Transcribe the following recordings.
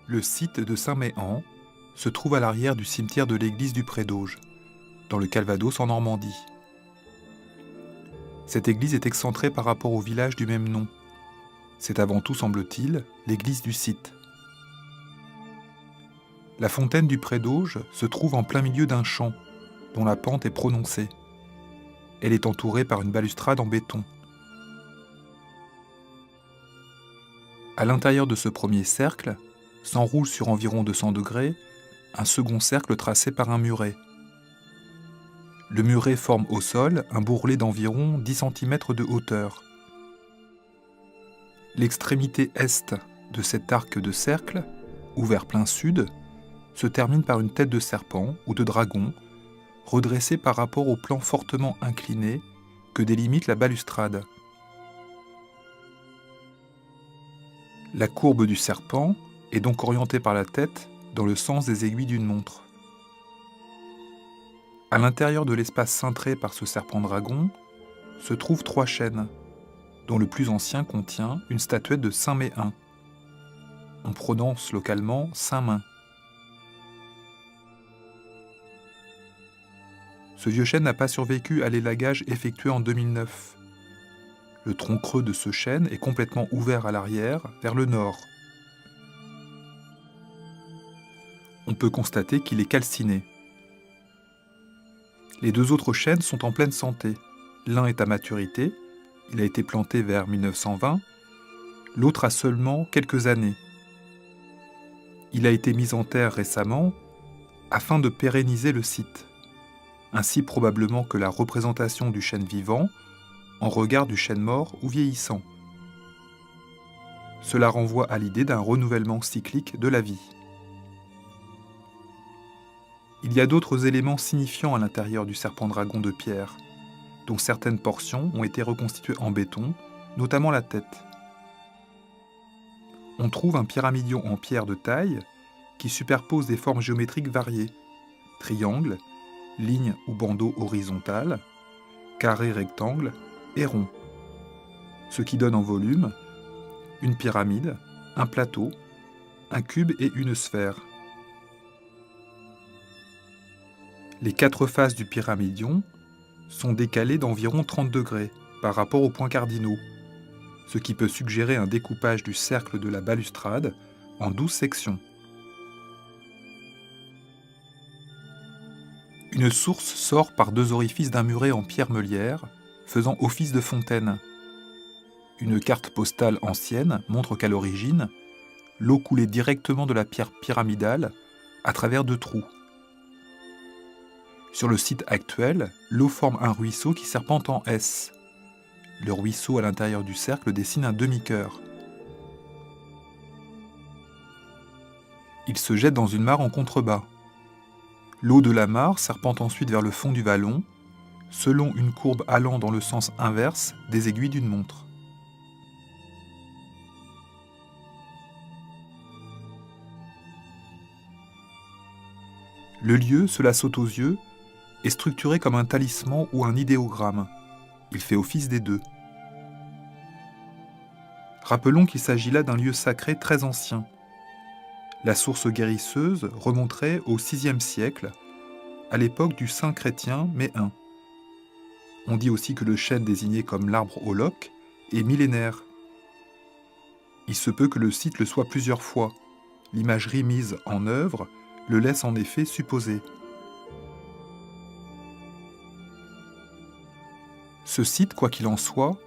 Le site de Saint-Méen se trouve à l'arrière du cimetière de l'église du Pré-d'Auge, dans le Calvados en Normandie. Cette église est excentrée par rapport au village du même nom. C'est avant tout, semble-t-il, l'église du site. La fontaine du Pré-d'Auge se trouve en plein milieu d'un champ, dont la pente est prononcée. Elle est entourée par une balustrade en béton. À l'intérieur de ce premier cercle, s'enroule sur environ 200 degrés un second cercle tracé par un muret. Le muret forme au sol un bourrelet d'environ 10 cm de hauteur. L'extrémité est de cet arc de cercle, ouvert plein sud, se termine par une tête de serpent ou de dragon, redressée par rapport au plan fortement incliné que délimite la balustrade. La courbe du serpent est donc orientée par la tête dans le sens des aiguilles d'une montre. À l'intérieur de l'espace cintré par ce serpent-dragon se trouvent 3 chênes, dont le plus ancien contient une statuette de Saint Méen. On prononce localement Saint-Main. Ce vieux chêne n'a pas survécu à l'élagage effectué en 2009. Le tronc creux de ce chêne est complètement ouvert à l'arrière, vers le nord. On peut constater qu'il est calciné. Les 2 autres chênes sont en pleine santé. L'un est à maturité, il a été planté vers 1920, l'autre a seulement quelques années. Il a été mis en terre récemment afin de pérenniser le site, ainsi probablement que la représentation du chêne vivant en regard du chêne mort ou vieillissant. Cela renvoie à l'idée d'un renouvellement cyclique de la vie. Il y a d'autres éléments signifiants à l'intérieur du serpent-dragon de pierre, dont certaines portions ont été reconstituées en béton, notamment la tête. On trouve un pyramidion en pierre de taille qui superpose des formes géométriques variées, triangles, lignes ou bandeaux horizontales, carrés, rectangles et ronds, ce qui donne en volume une pyramide, un plateau, un cube et une sphère. Les 4 faces du pyramidion sont décalées d'environ 30 degrés par rapport aux points cardinaux, ce qui peut suggérer un découpage du cercle de la balustrade en 12 sections. Une source sort par 2 orifices d'un muret en pierre meulière, faisant office de fontaine. Une carte postale ancienne montre qu'à l'origine, l'eau coulait directement de la pierre pyramidale à travers 2 trous. Sur le site actuel, l'eau forme un ruisseau qui serpente en S. Le ruisseau à l'intérieur du cercle dessine un demi-cœur. Il se jette dans une mare en contrebas. L'eau de la mare serpente ensuite vers le fond du vallon, selon une courbe allant dans le sens inverse des aiguilles d'une montre. Le lieu, cela saute aux yeux, est structuré comme un talisman ou un idéogramme. Il fait office des 2. Rappelons qu'il s'agit là d'un lieu sacré très ancien. La source guérisseuse remonterait au VIe siècle, à l'époque du saint chrétien Méen. On dit aussi que le chêne désigné comme l'arbre au loch est millénaire. Il se peut que le site le soit plusieurs fois. L'imagerie mise en œuvre le laisse en effet supposer. Ce site, quoi qu'il en soit,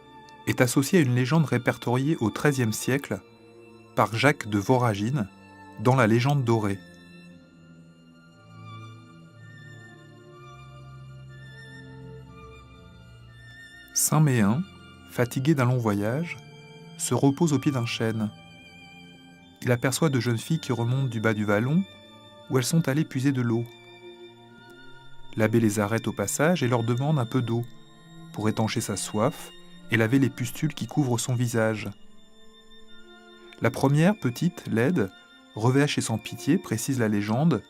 est associé à une légende répertoriée au XIIIe siècle par Jacques de Voragine dans la Légende dorée. Saint Méen, fatigué d'un long voyage, se repose au pied d'un chêne. Il aperçoit 2 jeunes filles qui remontent du bas du vallon où elles sont allées puiser de l'eau. L'abbé les arrête au passage et leur demande un peu d'eau pour étancher sa soif et laver les pustules qui couvrent son visage. La première, petite, laide, revêche et sans pitié, précise la légende,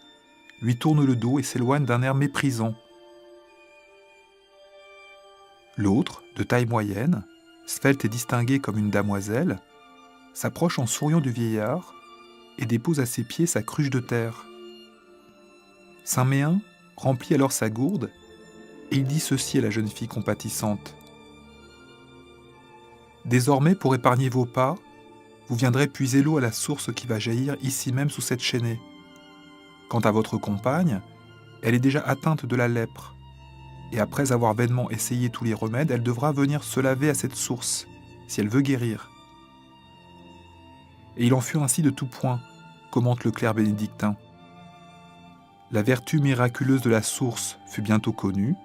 lui tourne le dos et s'éloigne d'un air méprisant. L'autre, de taille moyenne, svelte et distinguée comme une damoiselle, s'approche en souriant du vieillard et dépose à ses pieds sa cruche de terre. Saint Méen remplit alors sa gourde et il dit ceci à la jeune fille compatissante. « Désormais, pour épargner vos pas, vous viendrez puiser l'eau à la source qui va jaillir ici même sous cette chênaie. Quant à votre compagne, elle est déjà atteinte de la lèpre, et après avoir vainement essayé tous les remèdes, elle devra venir se laver à cette source, si elle veut guérir. » Et il en fut ainsi de tout point, commente le clerc bénédictin. La vertu miraculeuse de la source fut bientôt connue,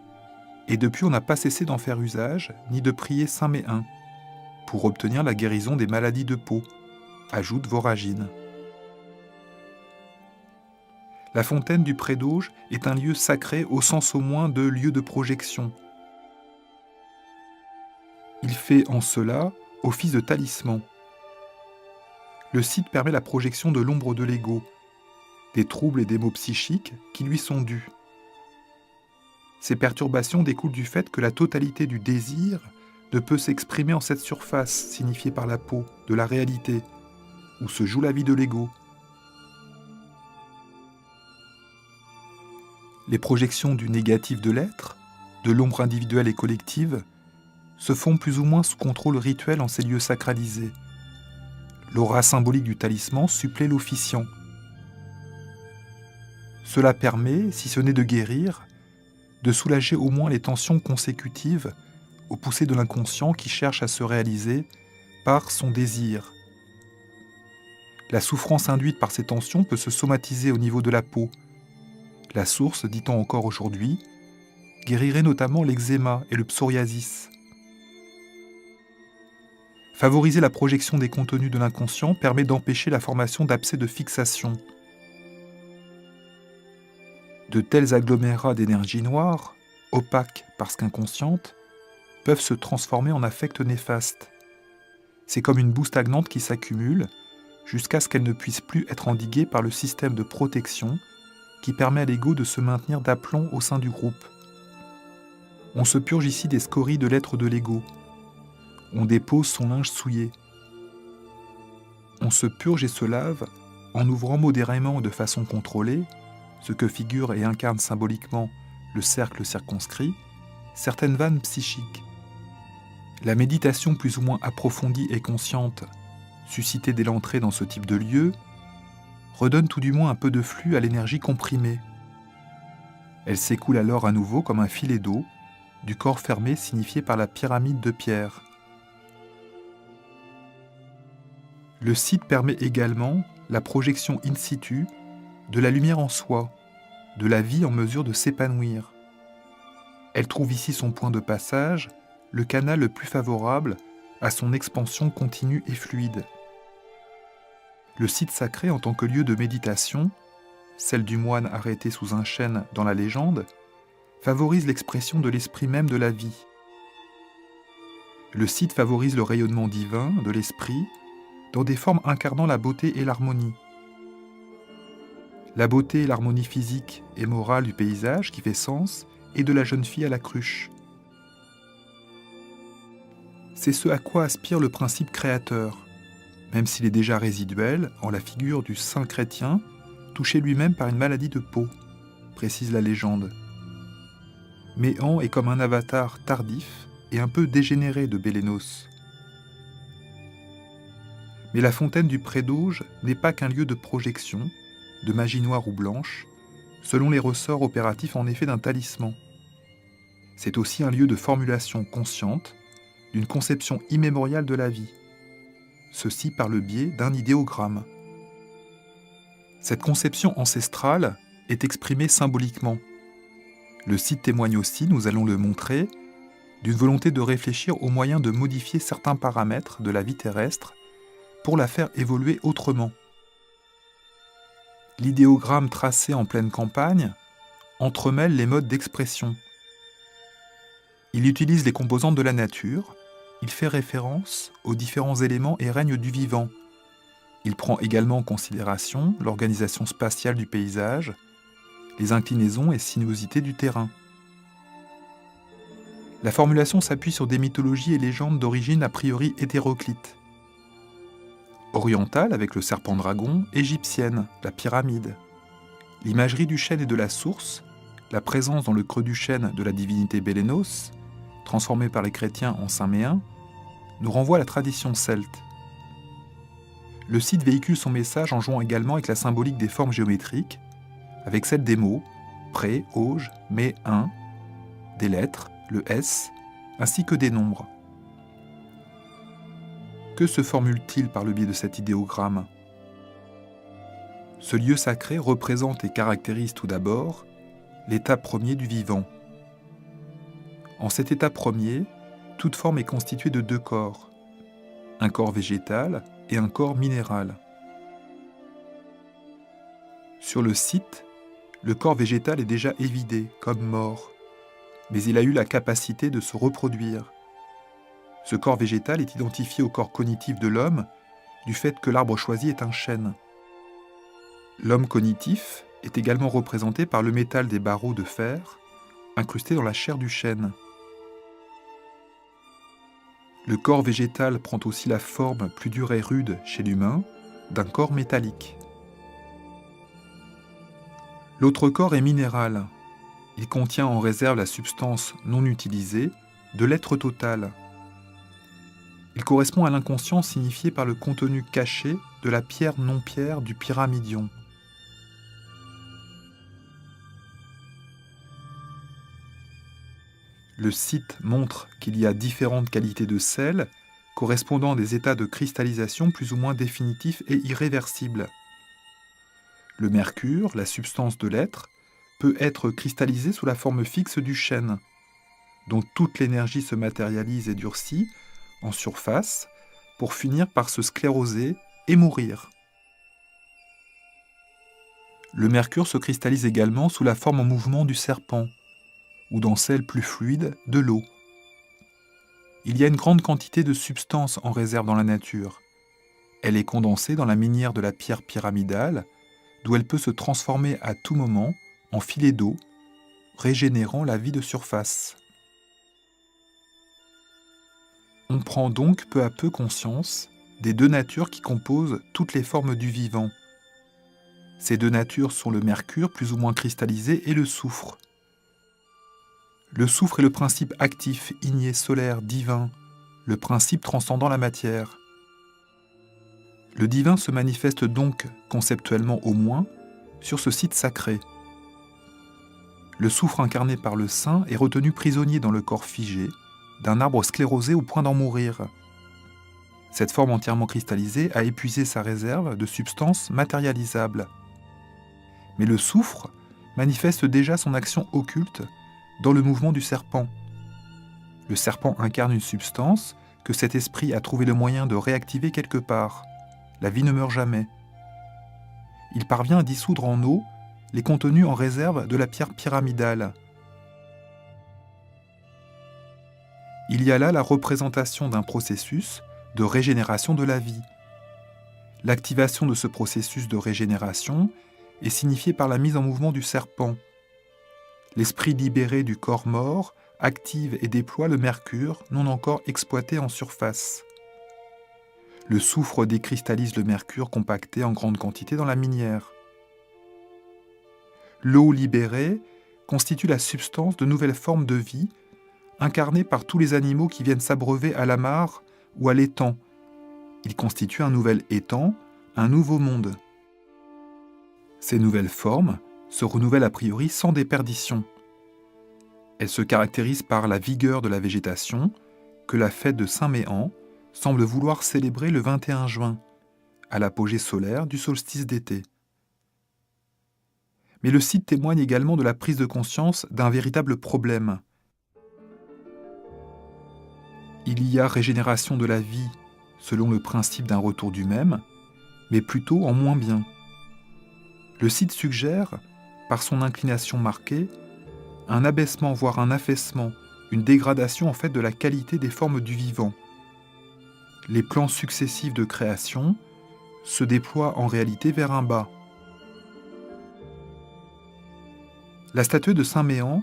et depuis on n'a pas cessé d'en faire usage, ni de prier Saint Méen, pour obtenir la guérison des maladies de peau, ajoute Voragine. La fontaine du Pré d'Auge est un lieu sacré au sens au moins de lieu de projection. Il fait en cela office de talisman. Le site permet la projection de l'ombre de l'ego, des troubles et des maux psychiques qui lui sont dus. Ces perturbations découlent du fait que la totalité du désir ne peut s'exprimer en cette surface signifiée par la peau de la réalité, où se joue la vie de l'ego. Les projections du négatif de l'être, de l'ombre individuelle et collective, se font plus ou moins sous contrôle rituel en ces lieux sacralisés. L'aura symbolique du talisman supplée l'officiant. Cela permet, si ce n'est de guérir, de soulager au moins les tensions consécutives aux poussées de l'inconscient qui cherche à se réaliser par son désir. La souffrance induite par ces tensions peut se somatiser au niveau de la peau. La source, dit-on encore aujourd'hui, guérirait notamment l'eczéma et le psoriasis. Favoriser la projection des contenus de l'inconscient permet d'empêcher la formation d'abcès de fixation. De tels agglomérats d'énergie noire, opaques parce qu'inconscientes, peuvent se transformer en affects néfastes. C'est comme une boue stagnante qui s'accumule jusqu'à ce qu'elle ne puisse plus être endiguée par le système de protection qui permet à l'ego de se maintenir d'aplomb au sein du groupe. On se purge ici des scories de l'être de l'ego. On dépose son linge souillé. On se purge et se lave en ouvrant modérément et de façon contrôlée, ce que figure et incarne symboliquement le cercle circonscrit, certaines vannes psychiques. La méditation plus ou moins approfondie et consciente, suscitée dès l'entrée dans ce type de lieu, redonne tout du moins un peu de flux à l'énergie comprimée. Elle s'écoule alors à nouveau comme un filet d'eau du corps fermé signifié par la pyramide de pierre. Le site permet également la projection in situ de la lumière en soi, de la vie en mesure de s'épanouir. Elle trouve ici son point de passage, le canal le plus favorable à son expansion continue et fluide. Le site sacré en tant que lieu de méditation, celle du moine arrêté sous un chêne dans la légende, favorise l'expression de l'esprit même de la vie. Le site favorise le rayonnement divin de l'esprit dans des formes incarnant la beauté et l'harmonie. La beauté et l'harmonie physique et morale du paysage qui fait sens et de la jeune fille à la cruche. C'est ce à quoi aspire le principe créateur, même s'il est déjà résiduel en la figure du saint chrétien touché lui-même par une maladie de peau, précise la légende. Méen est comme un avatar tardif et un peu dégénéré de Bélénos. Mais la fontaine du Pré d'Auge n'est pas qu'un lieu de projection, de magie noire ou blanche, selon les ressorts opératifs en effet d'un talisman. C'est aussi un lieu de formulation consciente d'une conception immémoriale de la vie, ceci par le biais d'un idéogramme. Cette conception ancestrale est exprimée symboliquement. Le site témoigne aussi, nous allons le montrer, d'une volonté de réfléchir aux moyens de modifier certains paramètres de la vie terrestre pour la faire évoluer autrement. L'idéogramme tracé en pleine campagne entremêle les modes d'expression. Il utilise les composantes de la nature, il fait référence aux différents éléments et règnes du vivant. Il prend également en considération l'organisation spatiale du paysage, les inclinaisons et sinuosités du terrain. La formulation s'appuie sur des mythologies et légendes d'origine a priori hétéroclite. Orientale avec le serpent-dragon, égyptienne, la pyramide. L'imagerie du chêne et de la source, la présence dans le creux du chêne de la divinité Bélénos, transformée par les chrétiens en Saint Méen, nous renvoie à la tradition celte. Le site véhicule son message en jouant également avec la symbolique des formes géométriques, avec celle des mots pré, auge, mais, un, des lettres, le S, ainsi que des nombres. Que se formule-t-il par le biais de cet idéogramme ? Ce lieu sacré représente et caractérise tout d'abord l'état premier du vivant. En cet état premier, toute forme est constituée de deux corps, un corps végétal et un corps minéral. Sur le site, le corps végétal est déjà évidé, comme mort, mais il a eu la capacité de se reproduire. Ce corps végétal est identifié au corps cognitif de l'homme du fait que l'arbre choisi est un chêne. L'homme cognitif est également représenté par le métal des barreaux de fer incrustés dans la chair du chêne. Le corps végétal prend aussi la forme plus dure et rude chez l'humain d'un corps métallique. L'autre corps est minéral. Il contient en réserve la substance non utilisée de l'être total. Il correspond à l'inconscient signifié par le contenu caché de la pierre non-pierre du pyramidion. Le site montre qu'il y a différentes qualités de sel correspondant à des états de cristallisation plus ou moins définitifs et irréversibles. Le mercure, la substance de l'être, peut être cristallisé sous la forme fixe du chêne, dont toute l'énergie se matérialise et durcit en surface pour finir par se scléroser et mourir. Le mercure se cristallise également sous la forme en mouvement du serpent, ou dans celle plus fluide de l'eau. Il y a une grande quantité de substance en réserve dans la nature. Elle est condensée dans la minière de la pierre pyramidale, d'où elle peut se transformer à tout moment en filet d'eau, régénérant la vie de surface. On prend donc peu à peu conscience des deux natures qui composent toutes les formes du vivant. Ces deux natures sont le mercure plus ou moins cristallisé et le soufre. Le soufre est le principe actif, igné, solaire, divin, le principe transcendant la matière. Le divin se manifeste donc, conceptuellement au moins, sur ce site sacré. Le soufre incarné par le saint est retenu prisonnier dans le corps figé d'un arbre sclérosé au point d'en mourir. Cette forme entièrement cristallisée a épuisé sa réserve de substances matérialisables. Mais le soufre manifeste déjà son action occulte dans le mouvement du serpent. Le serpent incarne une substance que cet esprit a trouvé le moyen de réactiver quelque part. La vie ne meurt jamais. Il parvient à dissoudre en eau les contenus en réserve de la pierre pyramidale. Il y a là la représentation d'un processus de régénération de la vie. L'activation de ce processus de régénération est signifiée par la mise en mouvement du serpent. L'esprit libéré du corps mort active et déploie le mercure non encore exploité en surface. Le soufre décristallise le mercure compacté en grande quantité dans la minière. L'eau libérée constitue la substance de nouvelles formes de vie incarnées par tous les animaux qui viennent s'abreuver à la mare ou à l'étang. Ils constituent un nouvel étang, un nouveau monde. Ces nouvelles formes se renouvellent a priori sans déperdition. Elles se caractérisent par la vigueur de la végétation que la fête de Saint-Méen semble vouloir célébrer le 21 juin, à l'apogée solaire du solstice d'été. Mais le site témoigne également de la prise de conscience d'un véritable problème. Il y a régénération de la vie selon le principe d'un retour du même, mais plutôt en moins bien. Le site suggère, par son inclination marquée, un abaissement voire un affaissement, une dégradation en fait de la qualité des formes du vivant. Les plans successifs de création se déploient en réalité vers un bas. La statue de Saint Méen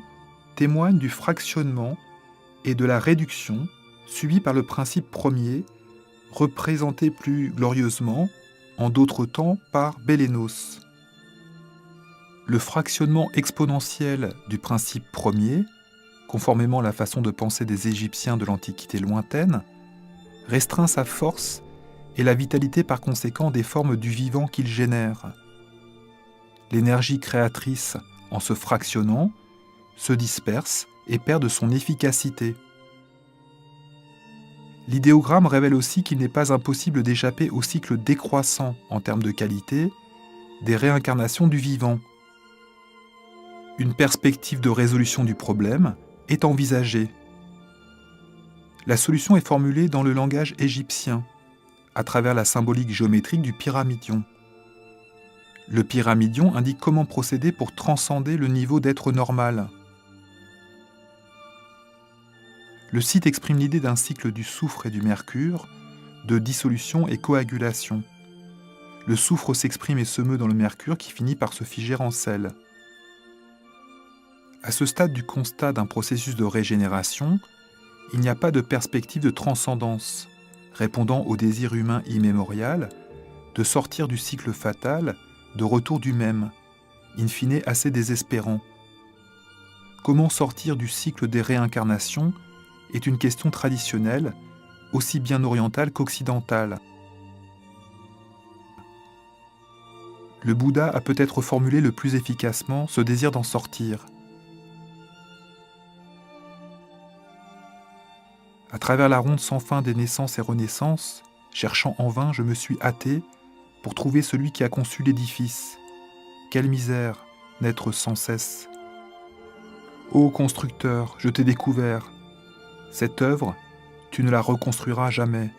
témoigne du fractionnement et de la réduction, suivie par le principe premier, représenté plus glorieusement, en d'autres temps, par Bélénos. Le fractionnement exponentiel du principe premier, conformément à la façon de penser des Égyptiens de l'Antiquité lointaine, restreint sa force et la vitalité par conséquent des formes du vivant qu'il génère. L'énergie créatrice, en se fractionnant, se disperse et perd de son efficacité. L'idéogramme révèle aussi qu'il n'est pas impossible d'échapper au cycle décroissant en termes de qualité des réincarnations du vivant. Une perspective de résolution du problème est envisagée. La solution est formulée dans le langage égyptien, à travers la symbolique géométrique du pyramidion. Le pyramidion indique comment procéder pour transcender le niveau d'être normal. Le site exprime l'idée d'un cycle du soufre et du mercure, de dissolution et coagulation. Le soufre s'exprime et se meut dans le mercure qui finit par se figer en sel. À ce stade du constat d'un processus de régénération, il n'y a pas de perspective de transcendance, répondant au désir humain immémorial de sortir du cycle fatal, de retour du même, in fine assez désespérant. Comment sortir du cycle des réincarnations est une question traditionnelle, aussi bien orientale qu'occidentale. Le Bouddha a peut-être formulé le plus efficacement ce désir d'en sortir. À travers la ronde sans fin des naissances et renaissances, cherchant en vain, je me suis hâté pour trouver celui qui a conçu l'édifice. Quelle misère, naître sans cesse. Ô constructeur, je t'ai découvert. Cette œuvre, tu ne la reconstruiras jamais.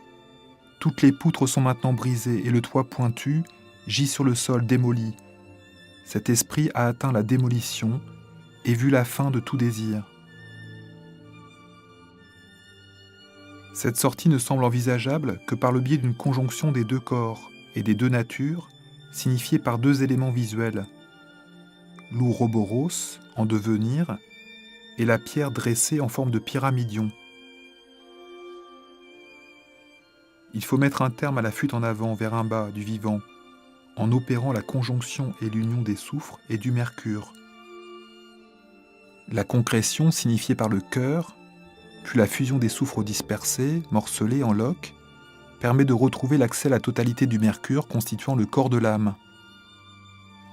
Toutes les poutres sont maintenant brisées et le toit pointu gît sur le sol démoli. Cet esprit a atteint la démolition et vu la fin de tout désir. Cette sortie ne semble envisageable que par le biais d'une conjonction des deux corps et des deux natures, signifiée par deux éléments visuels. L'ouroboros, en devenir, et la pierre dressée en forme de pyramidion. Il faut mettre un terme à la fuite en avant vers un bas du vivant, en opérant la conjonction et l'union des soufres et du mercure. La concrétion, signifiée par le cœur, puis la fusion des soufres dispersés, morcelés en loques, permet de retrouver l'accès à la totalité du mercure constituant le corps de l'âme.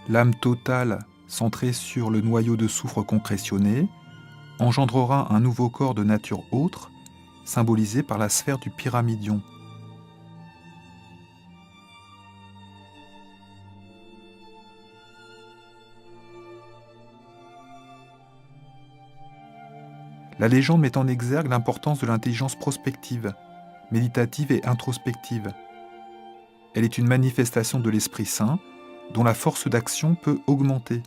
L'âme totale, centrée sur le noyau de soufre concrétionné, engendrera un nouveau corps de nature autre, symbolisé par la sphère du pyramidion. La légende met en exergue l'importance de l'intelligence prospective, méditative et introspective. Elle est une manifestation de l'Esprit Saint dont la force d'action peut augmenter.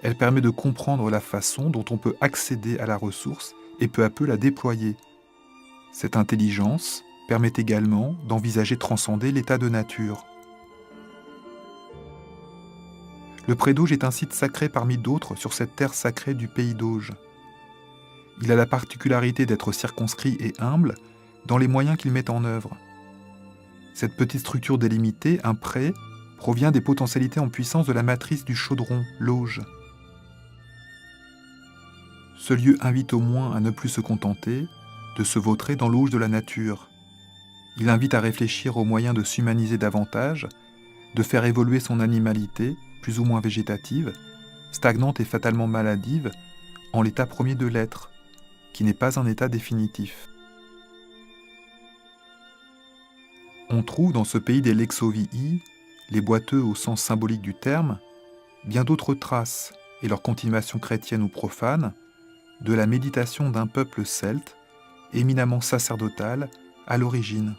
Elle permet de comprendre la façon dont on peut accéder à la ressource et peu à peu la déployer. Cette intelligence permet également d'envisager transcender l'état de nature. Le Pré-d'Auge est un site sacré parmi d'autres sur cette terre sacrée du pays d'Auge. Il a la particularité d'être circonscrit et humble dans les moyens qu'il met en œuvre. Cette petite structure délimitée, un pré, provient des potentialités en puissance de la matrice du chaudron, l'auge. Ce lieu invite au moins à ne plus se contenter de se vautrer dans l'auge de la nature. Il invite à réfléchir aux moyens de s'humaniser davantage, de faire évoluer son animalité, plus ou moins végétative, stagnante et fatalement maladive, en l'état premier de l'être, qui n'est pas un état définitif. On trouve dans ce pays des Lexovii, les boiteux au sens symbolique du terme, bien d'autres traces, et leur continuation chrétienne ou profane, de la méditation d'un peuple celte, éminemment sacerdotal, à l'origine.